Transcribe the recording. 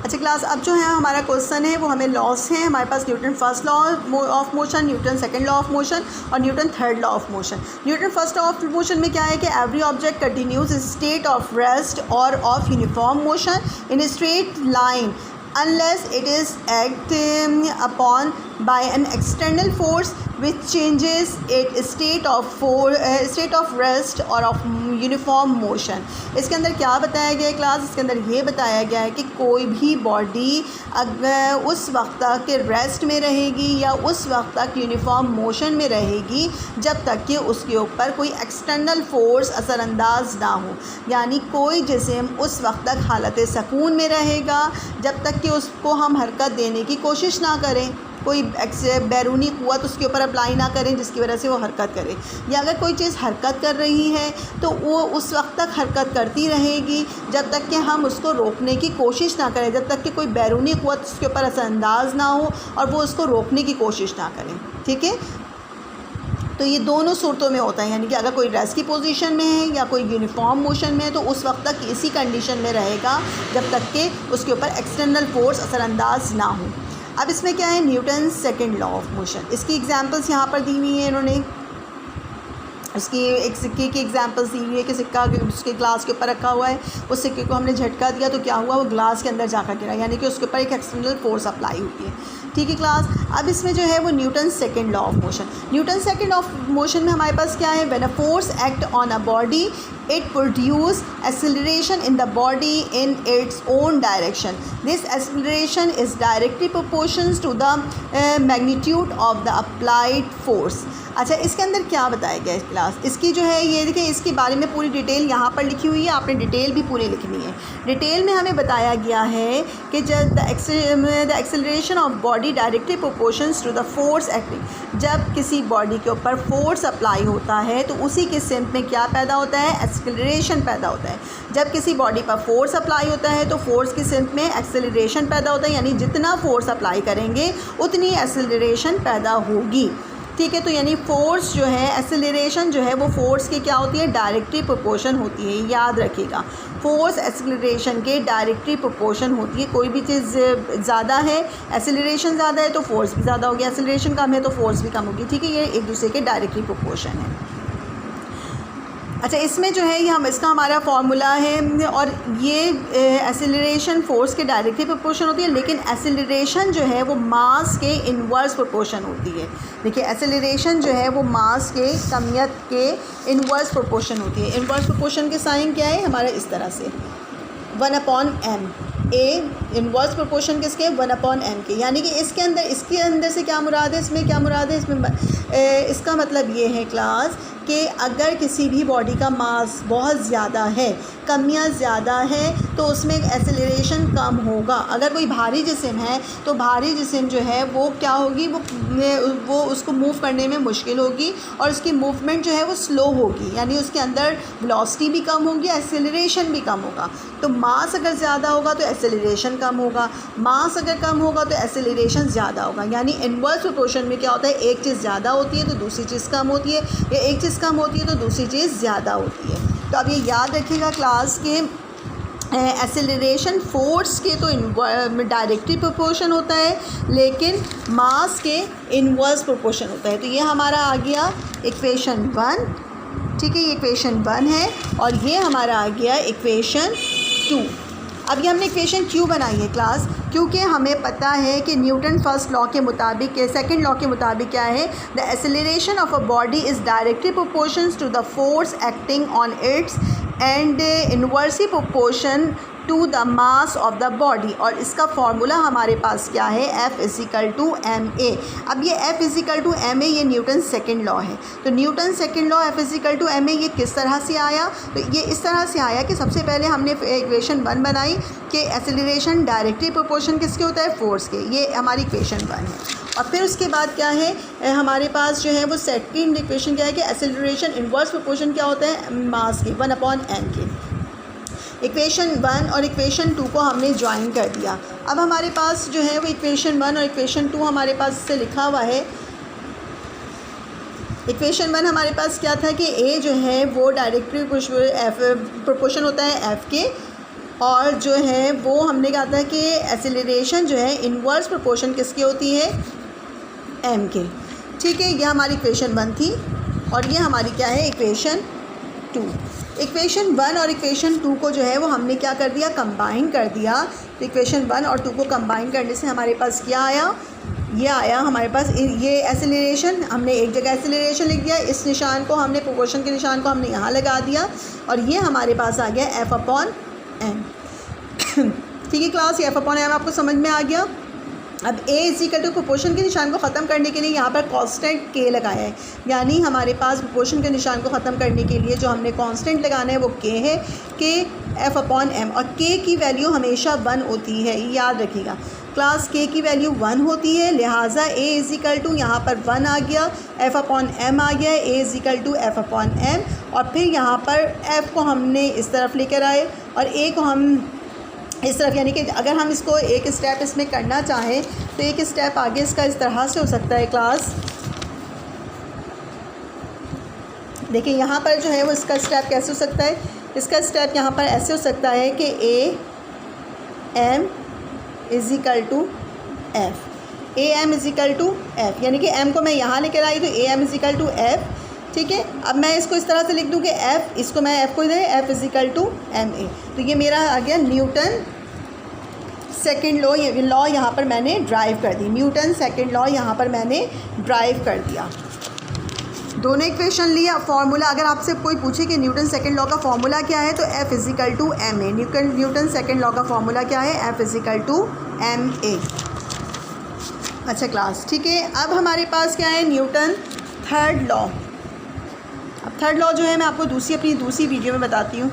अच्छा क्लास, अब जो है हमारा क्वेश्चन है वो हमें लॉस है। हमारे पास Newton first law of motion, Newton second law of motion और Newton third law of motion. Newton first law of motion में क्या है कि every object continues state of rest और of uniform motion in a straight line unless it is acted upon by an external force which changes its state of rest और of uniform motion। इसके अंदर क्या बताया गया है class? इसके अंदर ये बताया गया है कि कोई भी बॉडी अगर उस वक्त तक के रेस्ट में रहेगी या उस वक्त तक यूनिफॉर्म मोशन में रहेगी जब तक कि उसके ऊपर कोई एक्सटर्नल फोर्स असरअंदाज ना हो। यानी कोई जिस्म उस वक्त तक हालत सकून में रहेगा जब तक कि उसको हम हरकत देने की कोशिश ना करें, कोई बैरूनी क़ुव्वत उसके ऊपर अप्लाई ना करें जिसकी वजह से वो हरकत करे। या अगर कोई चीज़ हरकत कर रही है तो वो उस वक्त तक हरकत करती रहेगी जब तक कि हम उसको रोकने की कोशिश ना करें, जब तक कि कोई बैरूनी क़ुव्वत उसके ऊपर असरअंदाज ना हो और वो उसको रोकने की कोशिश ना करें। ठीक है, तो ये दोनों सूरतों में होता है। यानी कि अगर कोई रेस्ट की पोजीशन में है या कोई यूनिफॉर्म मोशन में है तो उस वक्त तक इसी कंडीशन में रहेगा जब तक कि उसके ऊपर एक्सटर्नल फोर्स असरअंदाज ना हो। अब इसमें क्या है, Newton second law of motion. इसकी एग्जांपल्स यहाँ पर दी हुई हैं इन्होंने। उसकी एक सिक्के की एग्जांपल्स दी हुई है कि सिक्का उसके ग्लास के ऊपर रखा हुआ है, उस सिक्के को हमने झटका दिया तो क्या हुआ, वो ग्लास के अंदर जाकर गिरा, यानी कि उसके ऊपर एक एक्सटर्नल फोर्स अप्लाई हुई है। ठीक है क्लास, अब इसमें जो है वो Newton second law of motion. Newton second of motion में हमारे पास क्या है, when a force act on a body it produce acceleration in the body in its own direction. This acceleration is directly proportional to the magnitude of the applied force। अच्छा, इसके अंदर क्या बताया गया है क्लास? इसकी जो है ये देखिए, इसके बारे में पूरी डिटेल यहाँ पर लिखी हुई है, आपने डिटेल भी पूरी लिखनी है। डिटेल में हमें बताया गया है कि जब the acceleration of body directly proportions to the force acting, जब किसी बॉडी के ऊपर फोर्स अप्लाई होता है तो उसी के सिम में क्या पैदा होता है, एक्सेलरेशन पैदा होता है। जब किसी बॉडी पर फोर्स अप्लाई होता है तो फोर्स के सिम में एक्सेलरेशन पैदा होता है, यानी जितना फोर्स अप्लाई करेंगे उतनी एक्सेलरेशन पैदा होगी। ठीक है, तो यानी फोर्स जो है, एक्सेलरेशन जो है वो फोर्स के क्या होती है, डायरेक्टली प्रोपोर्शन होती है। याद रखिएगा, फोर्स एक्सेलरेशन के डायरेक्टली प्रोपोर्शन होती है। कोई भी चीज़ ज़्यादा है, एक्सेलरेशन ज़्यादा है तो फोर्स भी ज़्यादा होगी, एक्सेलरेशन कम है तो फोर्स भी कम होगी। ठीक है, ये एक दूसरे के डायरेक्टली प्रोपोर्शन है। अच्छा, इसमें जो है ये इसका हमारा फार्मूला है और ये एक्सेलरेशन फोर्स के डायरेक्टली प्रोपोर्शन होती है, लेकिन एक्सेलरेशन जो है वो मास के इन्वर्स प्रोपोर्शन होती है। देखिए, एक्सेलरेशन जो है वो मास के कमियत के इन्वर्स प्रोपोर्शन होती है। इन्वर्स प्रोपोर्शन के साइन क्या है हमारा, इस तरह से 1/m। ए इन्वर्स प्रोपोर्शन किसके, 1/m के। यानी कि इसके अंदर से क्या मुराद है, इसमें क्या मुराद है, इसमें इसका मतलब ये है क्लास कि अगर किसी भी बॉडी का मास बहुत ज़्यादा है, कमियां ज़्यादा है, तो उसमें एक्सेलरेशन कम होगा। अगर कोई भारी जिस्म है तो भारी जिस्म जो है वो क्या होगी, वो उसको मूव करने में मुश्किल होगी और उसकी मूवमेंट जो है वो स्लो होगी, यानी उसके अंदर वेलोसिटी भी कम होगी, एक्सेलरेशन भी कम होगा। तो मास अगर ज़्यादा होगा तो एक्सेलरेशन कम होगा, मास अगर कम होगा तो एक्सेलरेशन ज़्यादा होगा। यानी इनवर्स प्रोपोर्शन में क्या होता है, एक चीज़ ज़्यादा होती है तो दूसरी चीज़ कम होती है, या एक चीज़ कम होती है तो दूसरी चीज़ ज़्यादा होती है। तो अब ये याद रखिएगा क्लास के एक्सेलरेशन फोर्स के तो डायरेक्टली प्रोपोर्शन होता है, लेकिन मास के इनवर्स प्रोपोर्शन होता है। तो ये हमारा आ गया इक्वेशन 1। ठीक है, ये इक्वेशन 1 है और ये हमारा आ गया इक्वेशन 2। अब ये हमने इक्वेशन क्यों बनाई है क्लास, क्योंकि हमें पता है कि न्यूटन फर्स्ट लॉ के मुताबिक, सेकंड लॉ के मुताबिक क्या है, the acceleration of a body is directly proportions to the force acting on it's and inversely proportion to the mass of the body. और इसका फार्मूला हमारे पास क्या है, F=ma। अब ये F=ma ये न्यूटन सेकंड लॉ है। तो न्यूटन सेकंड लॉ F=ma ये किस तरह से आया, तो ये इस तरह से आया कि सबसे पहले हमने इक्वेशन 1 बनाई कि एक्सेलरेशन डायरेक्टली प्रोपोर्शन किसके होता है, फोर्स के। ये हमारी इक्वेशन 1 है। और फिर उसके बाद क्या है हमारे पास जो है वो सेकंड इक्वेशन क्या है कि एक्सेलरेशन इनवर्स प्रोपोर्शन क्या होता है, मास के 1/m के। इक्वेशन 1 और इक्वेशन 2 को हमने ज्वाइन कर दिया। अब हमारे पास जो है वो इक्वेशन 1 और इक्वेशन 2 हमारे पास से लिखा हुआ है। इक्वेशन 1 हमारे पास क्या था कि ए जो है वो डायरेक्टली प्रोपोर्शन होता है एफ़ के, और जो है वो हमने कहा था कि एक्सेलरेशन जो है इन्वर्स प्रोपोर्शन किसकी होती है, m के। ठीक है, ये हमारी इक्वेशन 1 थी और ये हमारी क्या है, इक्वेशन 2। इक्वेशन 1 और इक्वेशन 2 को जो है वो हमने क्या कर दिया, कंबाइन कर दिया। तो इक्वेशन 1 और 2 को कंबाइन करने से हमारे पास क्या आया, ये आया हमारे पास ये एक्सेलरेशन। हमने एक जगह एक्सेलरेशन लिख दिया, इस निशान को हमने प्रोपोर्शन के निशान को हमने यहाँ लगा दिया और ये हमारे पास आ गया F/m। ठीक है क्लास, ये F/m आपको समझ में आ गया। अब a इक्वल टू प्रोपोर्शन के निशान को ख़त्म करने के लिए यहाँ पर कांस्टेंट k लगाया है, यानी हमारे पास प्रोपोर्शन के निशान को ख़त्म करने के लिए जो हमने कांस्टेंट लगाना है वो k है, k F/m। और k की वैल्यू हमेशा 1 होती है, याद रखिएगा क्लास, k की वैल्यू 1 होती है, लिहाजा a इक्वल टू यहाँ पर 1 आ गया, F/m आ गया, a इक्वल टू F/m। और फिर यहाँ पर f को हमने इस तरफ लेकर आए और a को हम इस तरफ, यानी कि अगर हम इसको एक स्टेप इसमें करना चाहें तो एक स्टेप आगे इसका इस तरह से हो सकता है क्लास। देखिए यहाँ पर जो है वो इसका स्टेप कैसे हो सकता है, इसका स्टेप यहाँ पर ऐसे हो सकता है कि am is equal to f, am is equal to f, यानी कि m को मैं यहाँ लेकर आई तो am is equal to f। ठीक है, अब मैं इसको इस तरह से लिख दूँ कि f, इसको मैं f को इधर f is equal to ma। तो ये मेरा आ गया न्यूटन सेकंड लॉ, ये लॉ यहाँ पर मैंने ड्राइव कर दी, न्यूटन सेकंड लॉ यहाँ पर मैंने ड्राइव कर दिया। दोनों इक्वेशन लिया, फार्मूला अगर आपसे कोई पूछे कि न्यूटन सेकंड लॉ का फार्मूला क्या है तो f is equal to ma। Newton second law का फार्मूला क्या है, f is equal to ma। अच्छा क्लास, ठीक है, अब हमारे पास क्या है, न्यूटन थर्ड लॉ। अब थर्ड लॉ जो है मैं आपको अपनी दूसरी वीडियो में बताती हूँ।